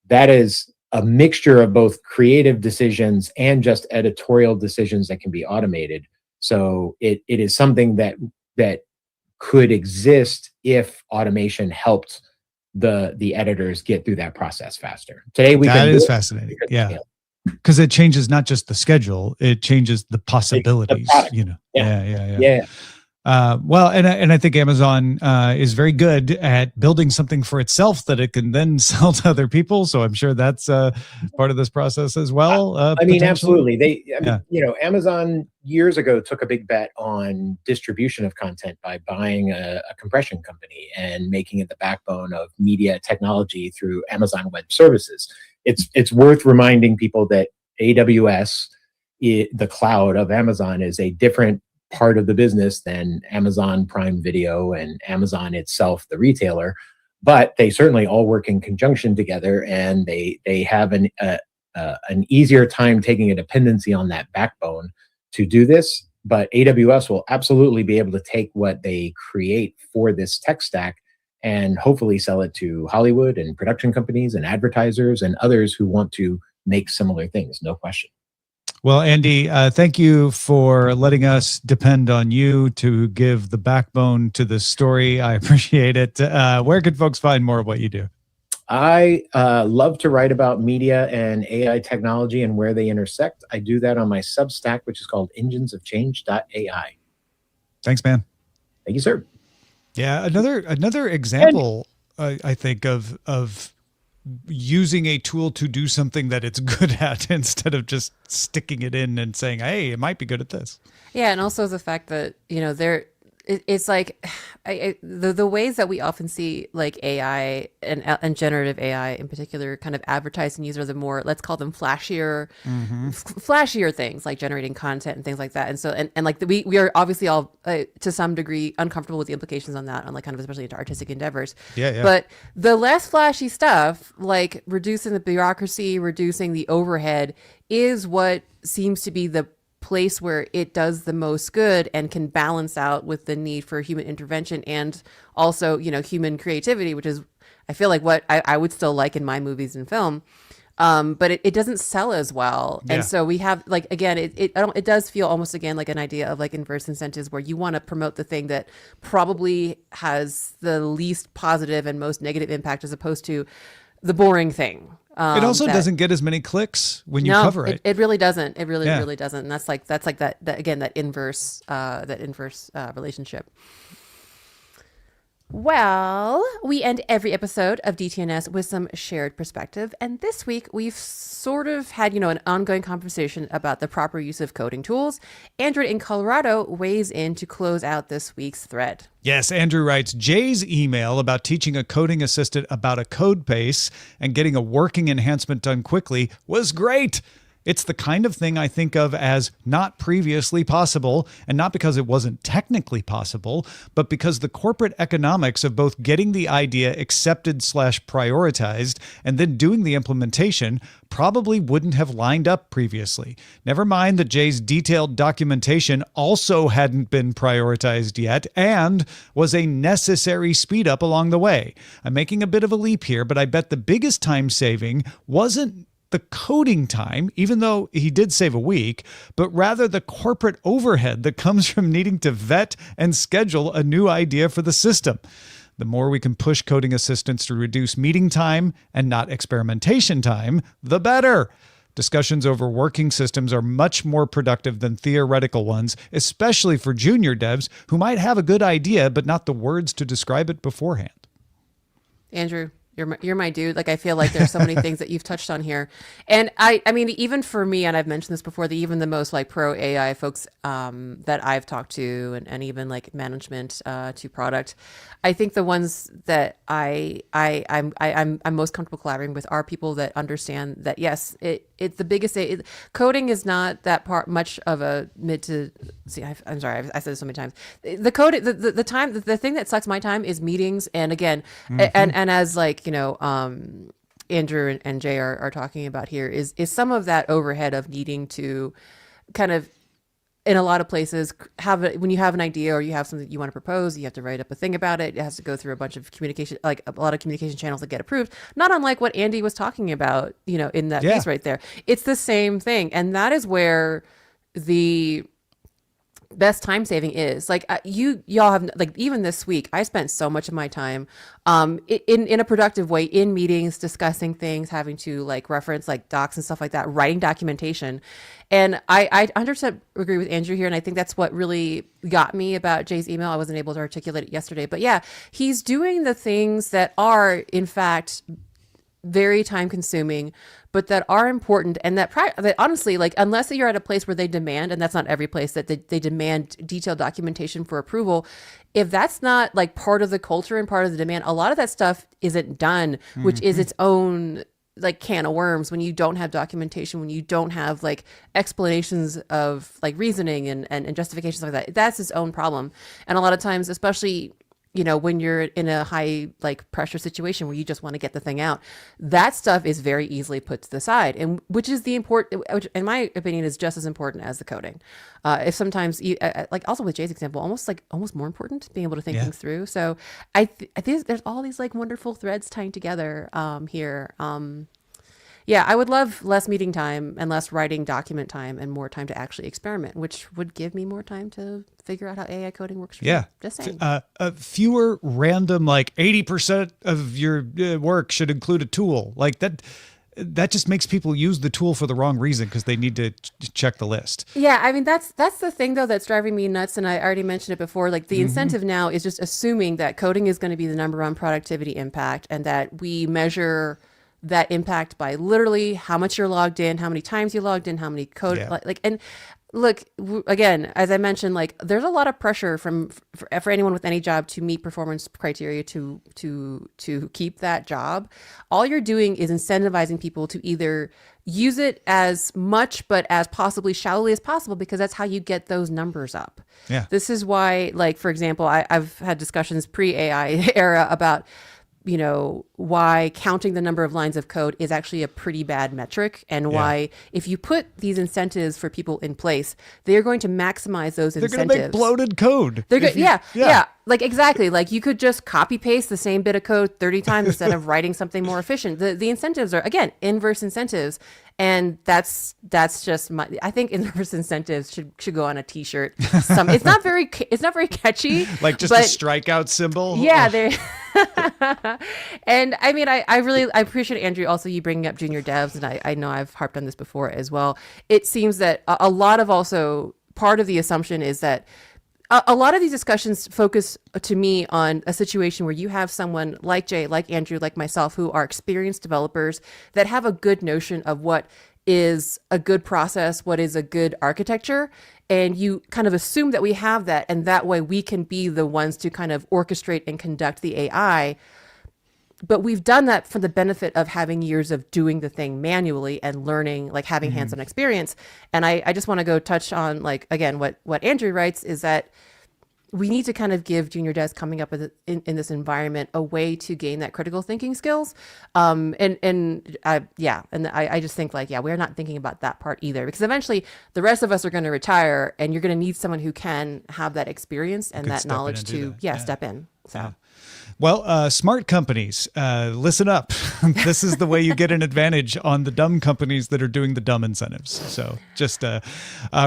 that is a mixture of both creative decisions and just editorial decisions that can be automated. So it is something that could exist if automation helped the editors get through that process faster. Today that is fascinating. Yeah. Because it changes not just the schedule, it changes the possibilities, Yeah. Well, and I think Amazon is very good at building something for itself that it can then sell to other people. So I'm sure that's part of this process as well. I mean, absolutely. Amazon years ago took a big bet on distribution of content by buying a compression company and making it the backbone of media technology through Amazon Web Services. It's worth reminding people that AWS, the cloud of Amazon, is a different part of the business than Amazon Prime Video and Amazon itself, the retailer, but they certainly all work in conjunction together, and they have an easier time taking a dependency on that backbone to do this. But AWS will absolutely be able to take what they create for this tech stack and hopefully sell it to Hollywood and production companies and advertisers and others who want to make similar things, no question. Well, Andy, thank you for letting us depend on you to give the backbone to this story. I appreciate it. Where can folks find more of what you do? I love to write about media and AI technology and where they intersect. I do that on my Substack, which is called engines-of-change.ai. Thanks, man. Thank you, sir. Yeah, another example, I think, of using a tool to do something that it's good at instead of just sticking it in and saying, hey, it might be good at this. Yeah, and also the fact that, it's like the ways that we often see like AI and generative AI in particular kind of advertised and used are the more, let's call them flashier things like generating content and things like that. And so and like we are obviously all to some degree uncomfortable with the implications on that, on like kind of especially into artistic endeavors. Yeah. But the less flashy stuff, like reducing the bureaucracy, reducing the overhead, is what seems to be the place where it does the most good and can balance out with the need for human intervention and also, human creativity, which is, I feel like, what I would still like in my movies and film. But it doesn't sell as well. Yeah. And so we have, like, again, it does feel almost again like an idea of like inverse incentives, where you want to promote the thing that probably has the least positive and most negative impact, as opposed to the boring thing. It also doesn't get as many clicks when you cover it. It really doesn't. It really doesn't. And that's like that again, that inverse relationship. Well, we end every episode of DTNS with some shared perspective. And this week we've sort of had, an ongoing conversation about the proper use of coding tools. Andrew in Colorado weighs in to close out this week's thread. Yes, Andrew writes, Jay's email about teaching a coding assistant about a code base and getting a working enhancement done quickly was great. It's the kind of thing I think of as not previously possible, and not because it wasn't technically possible, but because the corporate economics of both getting the idea accepted/prioritized and then doing the implementation probably wouldn't have lined up previously. Never mind that Jay's detailed documentation also hadn't been prioritized yet and was a necessary speed up along the way. I'm making a bit of a leap here, but I bet the biggest time saving wasn't the coding time, even though he did save a week, but rather the corporate overhead that comes from needing to vet and schedule a new idea for the system. The more we can push coding assistants to reduce meeting time and not experimentation time, the better. Discussions over working systems are much more productive than theoretical ones, especially for junior devs who might have a good idea but not the words to describe it beforehand. Andrew, you're my dude. Like, I feel like there's so many things that you've touched on here. And I mean, even for me, and I've mentioned this before, even the most like pro AI folks that I've talked to, and even like management to product, I think the ones that I'm most comfortable collaborating with are people that understand that, yes, it's the biggest, coding is not that part much of a mid to, I'm sorry, I said this so many times. The code, the time, the thing that sucks my time is meetings. And again, and as like, Andrew and Jay are talking about here is some of that overhead of needing to kind of, in a lot of places, when you have an idea or you have something you want to propose, you have to write up a thing about it. It has to go through a bunch of communication, like a lot of communication channels that get approved. Not unlike what Andy was talking about, in that piece right there. It's the same thing. And that is where the best time saving is. Like y'all have, like, even this week I spent so much of my time in a productive way in meetings, discussing things, having to like reference like docs and stuff like that, writing documentation. And I 100% agree with Andrew here, and I think that's what really got me about Jay's email. I wasn't able to articulate it yesterday, but yeah, he's doing the things that are in fact very time consuming, but that are important, and that honestly, like, unless you're at a place where they demand, and that's not every place, that they demand detailed documentation for approval, if that's not like part of the culture and part of the demand, a lot of that stuff isn't done, which is its own like can of worms when you don't have documentation, when you don't have like explanations of like reasoning and justifications like that. That's its own problem. And a lot of times, especially when you're in a high like pressure situation where you just want to get the thing out, that stuff is very easily put to the side, and which in my opinion is just as important as the coding. If sometimes you like, also with Jay's example, almost more important, being able to think things through. So I think there's all these like wonderful threads tying together here. Yeah, I would love less meeting time and less writing document time and more time to actually experiment, which would give me more time to figure out how AI coding works for Yeah. me. Just saying. Fewer random, like 80% of your work should include a tool like that. That just makes people use the tool for the wrong reason because they need to check the list. Yeah, I mean that's the thing though that's driving me nuts, and I already mentioned it before. Like the incentive now is just assuming that coding is going to be the number one productivity impact, and that we measure that impact by literally how much you're logged in, how many times you logged in, how many code Yeah. like and look again, as I mentioned, like there's a lot of pressure for anyone with any job to meet performance criteria to keep that job. All you're doing is incentivizing people to either use it as much but as possibly shallowly as possible, because that's how you get those numbers up. Yeah. This is why, like, for example, I've had discussions pre-AI era about, you know, why counting the number of lines of code is actually a pretty bad metric, and why if you put these incentives for people in place, they're going to maximize those They're incentives. going to make bloated code. They're good. If you- Yeah. Like exactly. Like you could just copy paste the same bit of code 30 times instead of writing something more efficient. The incentives are, again, inverse incentives. And that's just my, I think inverse incentives should go on a t-shirt. It's not very catchy. Like just but a strikeout symbol. yeah, they and I mean, I really appreciate, Andrew, also you bringing up junior devs, and I know I've harped on this before as well. It seems that a lot of also part of the assumption is that a lot of these discussions focus to me on a situation where you have someone like Jay, like Andrew, like myself, who are experienced developers that have a good notion of what is a good process, what is a good architecture. And you kind of assume that we have that, and that way we can be the ones to kind of orchestrate and conduct the AI. But we've done that for the benefit of having years of doing the thing manually and learning, like having hands-on experience. And I just want to go touch on, like, again, what Andrew writes is that we need to kind of give junior devs coming up with in this environment a way to gain that critical thinking skills. And I just think, like, we're not thinking about that part either, because eventually the rest of us are going to retire, and you're going to need someone who can have that experience and that knowledge to step in. So. Yeah. Well, smart companies, listen up. This is the way you get an advantage on the dumb companies that are doing the dumb incentives. So just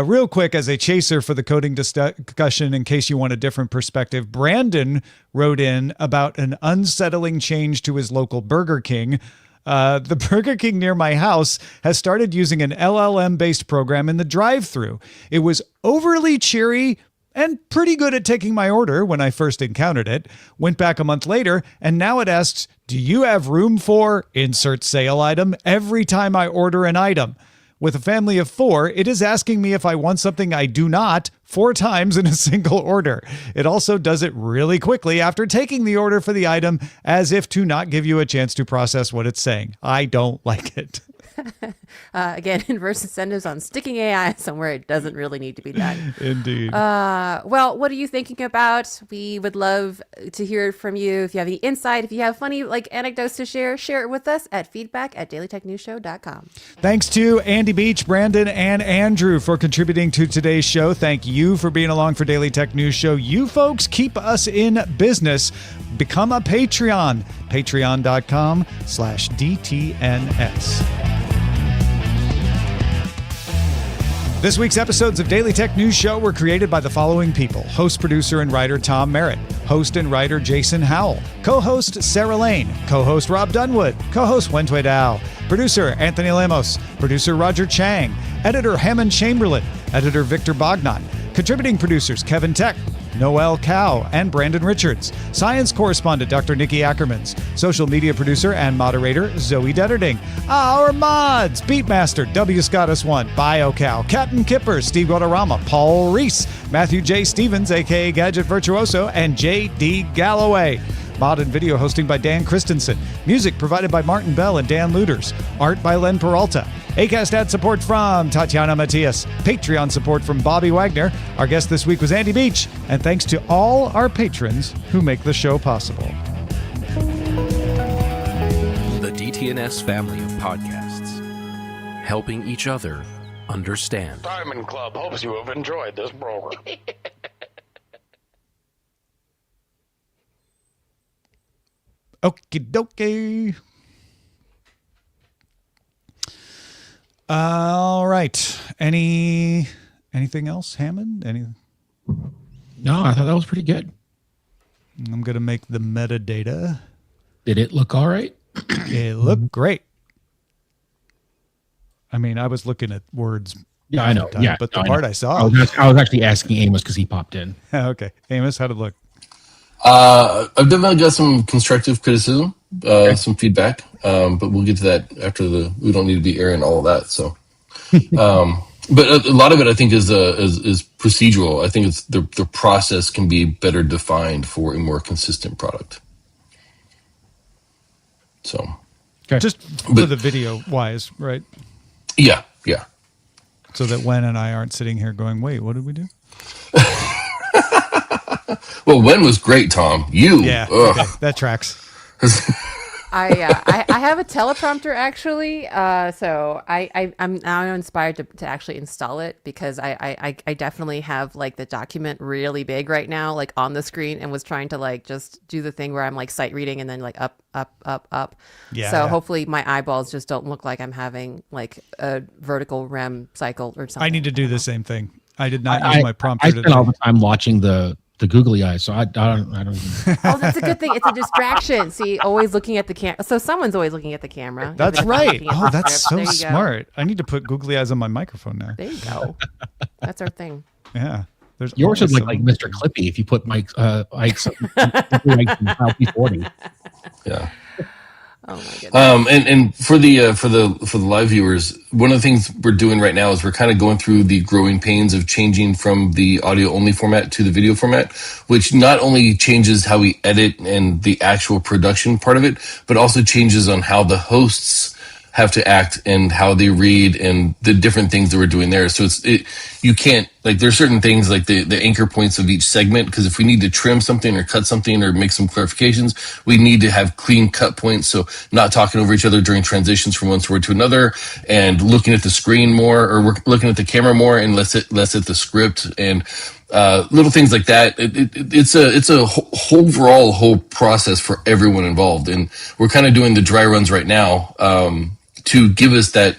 real quick, as a chaser for the coding discussion, in case you want a different perspective, Brandon wrote in about an unsettling change to his local Burger King. The Burger King near my house has started using an LLM-based program in the drive-thru. It was overly cheery and pretty good at taking my order when I first encountered it. Went back a month later, and now it asks, do you have room for insert sale item every time I order an item? With a family of 4, it is asking me if I want something I do not 4 times in a single order. It also does it really quickly after taking the order for the item, as if to not give you a chance to process what it's saying. I don't like it. Again, inverse incentives on sticking AI somewhere it doesn't really need to be done. Indeed. Well, what are you thinking about? We would love to hear from you. If you have any insight, if you have funny anecdotes to share it with us at feedback@dailytechnewsshow.com. Thanks to Andy Beach, Brandon, and Andrew for contributing to today's show. Thank you for being along for Daily Tech News Show. You folks keep us in business. Become a Patreon. Patreon.com/DTNS. This week's episodes of Daily Tech News Show were created by the following people: host, producer, and writer Tom Merritt, host and writer Jason Howell, co-host Sarah Lane, co-host Rob Dunwood, co-host Wentway Dow, producer Anthony Lemos, producer Roger Chang, editor Hammond Chamberlain, editor Victor Bognot, contributing producers Kevin Tech, Noel Cow, and Brandon Richards, science correspondent Dr. Nikki Ackermans, social media producer and moderator Zoe Detterding, our mods, Beatmaster W. Scottus1, BioCow, Captain Kipper, Steve Guadarrama, Paul Reese, Matthew J. Stevens, aka Gadget Virtuoso, and J.D. Galloway. Mod and video hosting by Dan Christensen. Music provided by Martin Bell and Dan Luters. Art by Len Peralta. Acast ad support from Tatiana Matias. Patreon support from Bobby Wagner. Our guest this week was Andy Beach. And thanks to all our patrons who make the show possible. The DTNS family of podcasts, helping each other understand. Diamond Club hopes you have enjoyed this program. Okie dokie. All right. Anything else, Hammond? No, I thought that was pretty good. I'm going to make the metadata. Did it look all right? It looked great. I mean, I was looking at words. Yeah, I know. Time, Yeah, but the I part know. I saw. I was actually asking Amos because he popped in. Okay. Amos, how'd it look? I've definitely got some constructive criticism, some feedback, but we'll get to that after we don't need to be airing all of that. So, but a lot of it, I think, is procedural. I think it's the process can be better defined for a more consistent product. So, Okay. Just for the video wise, right? yeah. So that Wen and I aren't sitting here going, wait, what did we do? Well, Wen was great, Tom. Yeah. Okay. That tracks. I have a teleprompter actually, so I'm now inspired to actually install it because I definitely have like the document really big right now, like on the screen, and was trying to like just do the thing where I'm like sight reading and then like up. Yeah. So hopefully my eyeballs just don't look like I'm having like a vertical REM cycle or something. I need to do the same thing. I did not use my prompter I today. spend all the time watching the googly eyes, so I don't even. Oh, that's a good thing. It's a distraction. See, always looking at the camera. So someone's always looking at the camera. That's even if I'm right. looking at Oh, the that's script. so There you go. smart. I need to put googly eyes on my microphone now. There you go. That's our thing. Yeah. There's Yours would always look like someone- Mr. Clippy if you put Mike's Ike's P40. Yeah. Oh my goodness. And for the live viewers, one of the things we're doing right now is we're kind of going through the growing pains of changing from the audio only format to the video format, which not only changes how we edit and the actual production part of it, but also changes on how the hosts have to act and how they read and the different things that we're doing there. So you can't, like, there's certain things like the anchor points of each segment, because if we need to trim something or cut something or make some clarifications, we need to have clean cut points. So not talking over each other during transitions from one word to another, and looking at the screen more, or we're looking at the camera more and less at the script, and little things like that. It's a whole process for everyone involved. And we're kind of doing the dry runs right now, to give us that,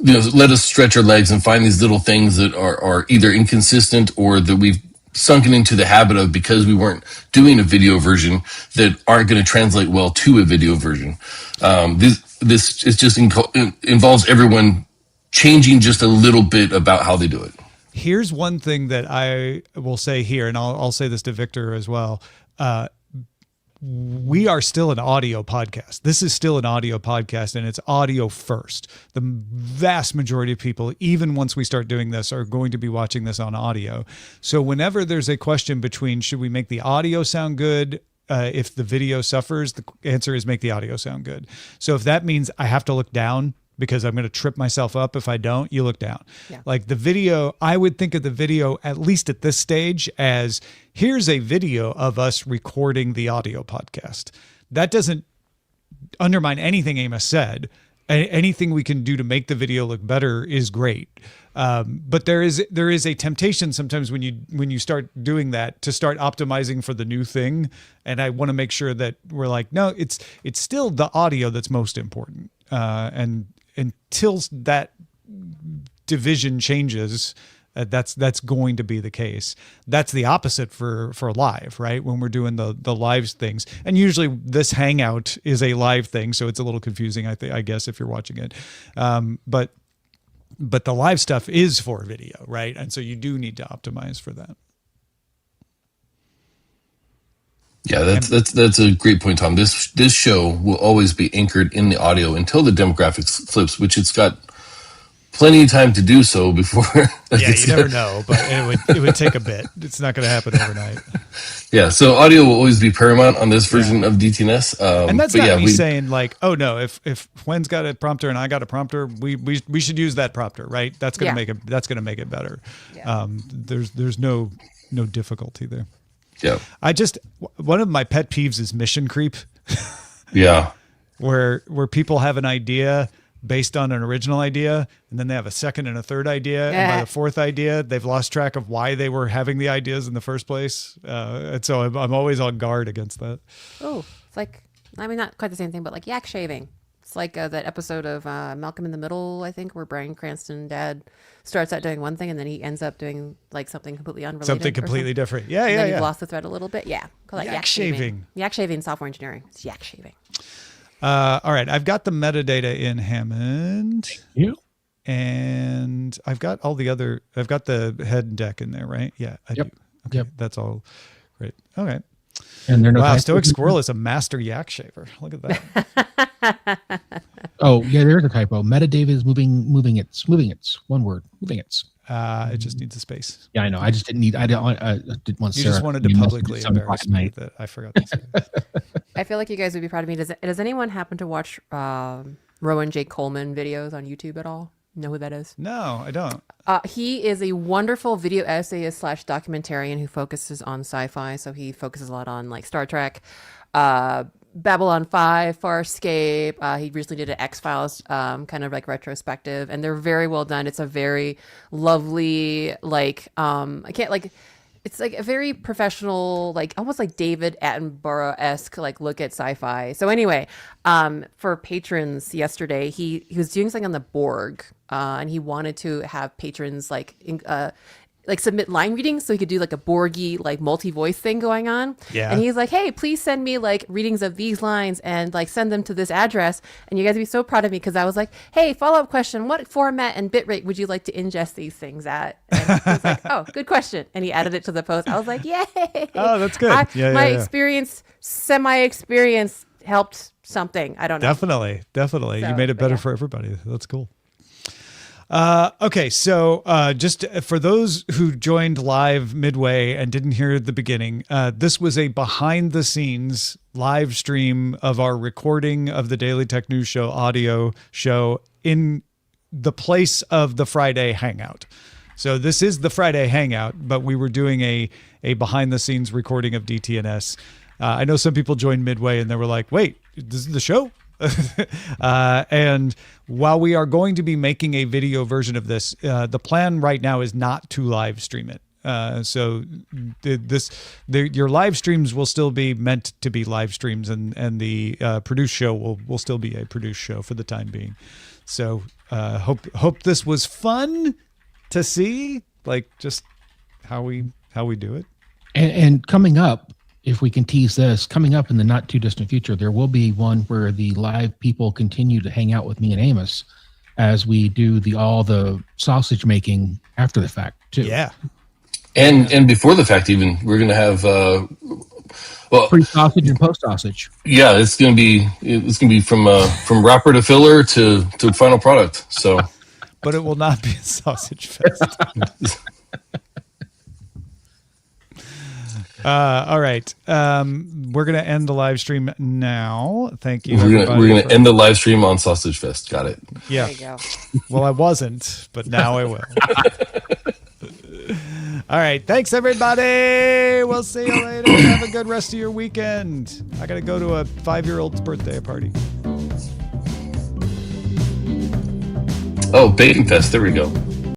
let us stretch our legs and find these little things that are either inconsistent or that we've sunken into the habit of because we weren't doing a video version that aren't going to translate well to a video version. This is just involves everyone changing just a little bit about how they do it. Here's one thing that I will say here, and I'll say this to Victor as well. We are still an audio podcast. This is still an audio podcast, and it's audio first. The vast majority of people, even once we start doing this, are going to be watching this on audio. So whenever there's a question between should we make the audio sound good, if the video suffers, the answer is make the audio sound good. So if that means I have to look down because I'm going to trip myself up if I don't, you look down. Yeah. Like the video, I would think of the video, at least at this stage, as here's a video of us recording the audio podcast. That doesn't undermine anything Amos said. Anything we can do to make the video look better is great. But there is a temptation sometimes when you start doing that to start optimizing for the new thing. And I want to make sure that we're like, no, it's still the audio that's most important. And until that division changes, that's going to be the case. That's the opposite for live, right? When we're doing the live things, and usually this Hangout is a live thing, so it's a little confusing, I guess, if you're watching it. But the live stuff is for video, right? And so you do need to optimize for that. Yeah, that's a great point, Tom. This show will always be anchored in the audio until the demographics flips, which it's got plenty of time to do so before. Yeah, you never know, but it would take a bit. It's not going to happen overnight. Yeah, so audio will always be paramount on this version of DTNS. And that's but not yeah, me saying like, oh no, if Huyen's got a prompter and I got a prompter, we should use that prompter, right? That's gonna make it better. Yeah. There's no difficulty there. Yeah. One of my pet peeves is mission creep. Yeah. Where people have an idea based on an original idea, and then they have a second and a third idea, and by the fourth idea, they've lost track of why they were having the ideas in the first place. And so I'm always on guard against that. Oh, it's like, I mean, not quite the same thing, but like yak shaving. It's like that episode of Malcolm in the Middle, I think, where Bryan Cranston dad starts out doing one thing and then he ends up doing like something completely unrelated. Something completely different. Yeah, and yeah, then yeah. you've lost the thread a little bit. Yeah. Call that Yak shaving. Yak shaving, software engineering. It's yak shaving. All right. I've got the metadata in Hammond. You? And I've got all the other, I've got the head deck in there, right? Yeah, I do. Okay. Yep. That's all great. Okay. And they're no Wow, typos. Stoic Squirrel is a master yak shaver. Look at that. Oh, yeah, there's a typo. Metadata is moving its. One word, moving its. It just needs a space. Yeah, I know. I just didn't need, I didn't want You Sarah just wanted to be messaging publicly at 7 o'clock embarrass at me night. that I forgot to say this. I feel like you guys would be proud of me. Does anyone happen to watch Rowan J. Coleman videos on YouTube at all? Know who that is? No, I don't. He is a wonderful video essayist / documentarian who focuses on sci-fi. So he focuses a lot on like Star Trek, Babylon 5, Farscape. He recently did an X-Files kind of like retrospective, and they're very well done. It's a very lovely, like, it's like a very professional, like almost like David Attenborough-esque like look at sci-fi. So anyway, for patrons yesterday, he was doing something on the Borg, and he wanted to have patrons like submit line readings so he could do like a Borgy like multi-voice thing going on. Yeah. And he's like, hey, please send me like readings of these lines and like send them to this address. And you guys would be so proud of me because I was like, hey, follow-up question, what format and bitrate would you like to ingest these things at? And he was like, oh, good question. And he added it to the post. I was like, yay. Oh, that's good. My experience, semi-experience helped something. I don't know. Definitely. So, You made it better for everybody. That's cool. Okay, so just for those who joined live midway and didn't hear the beginning, this was a behind-the-scenes live stream of our recording of the Daily Tech News Show audio show in the place of the Friday Hangout. So this is the Friday Hangout, but we were doing a behind-the-scenes recording of DTNS. I know some people joined midway and they were like, wait, this is the show? And while we are going to be making a video version of this, the plan right now is not to live stream it. So your live streams will still be meant to be live streams, and the produced show will still be a produced show for the time being. So hope this was fun to see, like just how we do it. And coming up, if we can tease this, coming up in the not too distant future, there will be one where the live people continue to hang out with me and Amos as we do all the sausage making after the fact too. Yeah. And before the fact, even we're going to have Pre-sausage and post-sausage. yeah, it's going to be from wrapper to filler to final product. So, But it will not be a sausage fest. All right. We're going to end the live stream now. Thank you. we're gonna end the live stream on Sausage Fest. Got it. Yeah. There you go. Well, I wasn't, but now I will. All right. Thanks, everybody. We'll see you later. Have a good rest of your weekend. I got to go to a 5-year-old's birthday party. Oh, Bacon Fest. There we go.